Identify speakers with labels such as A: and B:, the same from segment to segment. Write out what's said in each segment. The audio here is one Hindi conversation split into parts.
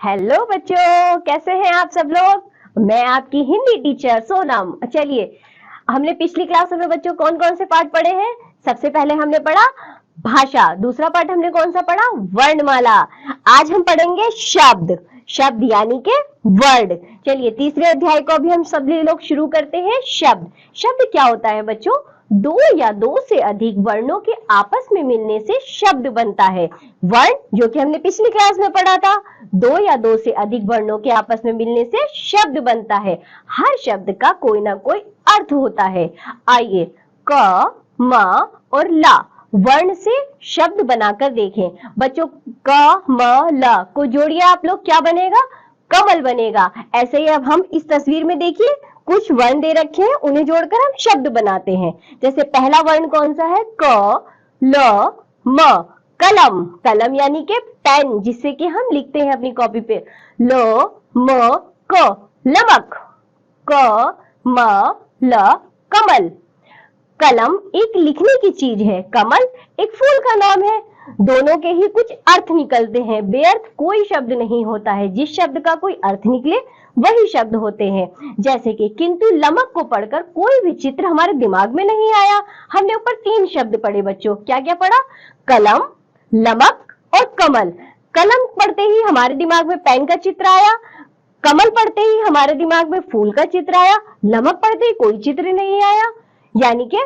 A: हेलो बच्चों, कैसे हैं आप सब लोग। मैं आपकी हिंदी टीचर सोनम। चलिए, हमने पिछली क्लास में बच्चों कौन कौन से पाठ पढ़े हैं। सबसे पहले हमने पढ़ा भाषा, दूसरा पाठ हमने कौन सा पढ़ा, वर्णमाला। आज हम पढ़ेंगे शब्द। शब्द यानी के वर्ड। चलिए, तीसरे अध्याय को अभी हम सभी लोग शुरू करते हैं। शब्द। शब्द क्या होता है बच्चों, दो या दो से अधिक वर्णों के आपस में मिलने से शब्द बनता है। वर्ण जो कि हमने पिछली क्लास में पढ़ा था, दो या दो से अधिक वर्णों के आपस में मिलने से शब्द बनता है। हर शब्द का कोई ना कोई अर्थ होता है। आइए, क, म और ला वर्ण से शब्द बनाकर देखें। बच्चों, क, म, ल को जोड़िए आप लोग, क्या बनेगा, कमल बनेगा। ऐसे ही अब हम इस तस्वीर में देखिए, कुछ वर्ण दे रखे हैं, उन्हें जोड़कर हम शब्द बनाते हैं। जैसे पहला वर्ण कौन सा है, क, ल, म। कलम। कलम यानी के पेन, जिससे कि हम लिखते हैं अपनी कॉपी पे। ल, म, क। लमक। क, म, ल, कमल। कलम एक लिखने की चीज है, कमल एक फूल का नाम है। दोनों के ही कुछ अर्थ निकलते हैं, बेअर्थ कोई शब्द नहीं होता है। जिस शब्द का कोई अर्थ निकले वही शब्द होते हैं। जैसे कि किंतु लमक को पढ़कर कोई भी चित्र हमारे दिमाग में नहीं आया। हमने ऊपर तीन शब्द पढ़े बच्चों, क्या क्या पढ़ा, कलम, लमक और कमल। कलम पढ़ते ही हमारे दिमाग में पेन का चित्र आया, कमल पढ़ते ही हमारे दिमाग में फूल का चित्र आया, लमक पढ़ते ही कोई चित्र नहीं आया। यानी कि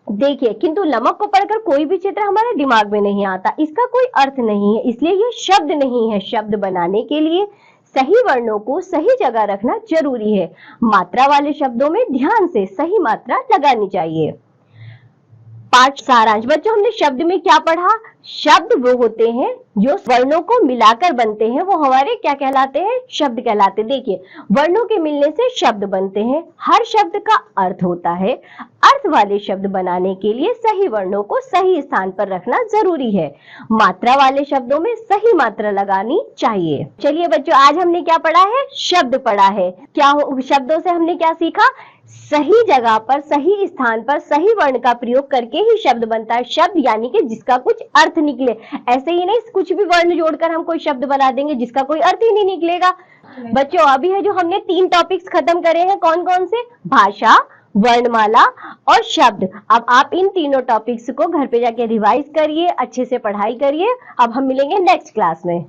A: देखिए, किंतु लमक को पढ़कर कोई भी चित्र हमारे दिमाग में नहीं आता, इसका कोई अर्थ नहीं है, इसलिए ये शब्द नहीं है। शब्द बनाने के लिए सही वर्णों को सही जगह रखना जरूरी है। मात्रा वाले शब्दों में ध्यान से सही मात्रा लगानी चाहिए। पाठ सारांश। बच्चों, हमने शब्द में क्या पढ़ा, शब्द वो होते हैं जो वर्णों को मिलाकर बनते हैं, वो हमारे क्या कहलाते हैं, शब्द कहलाते हैं। देखिए, वर्णों के मिलने से शब्द बनते हैं। हर शब्द का अर्थ होता है। अर्थ वाले शब्द बनाने के लिए सही वर्णों को सही स्थान पर रखना जरूरी है। मात्रा वाले शब्दों में सही मात्रा लगानी चाहिए। चलिए बच्चों, आज हमने क्या पढ़ा है, शब्द पढ़ा है। क्या शब्दों से हमने क्या सीखा, सही जगह पर सही स्थान पर सही वर्ण का प्रयोग करके ही शब्द बनता है। शब्द यानी कि जिसका कुछ अर्थ निकले। ऐसे ही नहीं कुछ भी वर्ण जोड़कर हम कोई शब्द बना देंगे जिसका कोई अर्थ ही नहीं निकलेगा। बच्चों, अभी है जो हमने तीन टॉपिक्स खत्म करे हैं, कौन कौन से, भाषा, वर्णमाला और शब्द। अब आप इन तीनों टॉपिक्स को घर पे जाके रिवाइज करिए, अच्छे से पढ़ाई करिए। अब हम मिलेंगे नेक्स्ट क्लास में।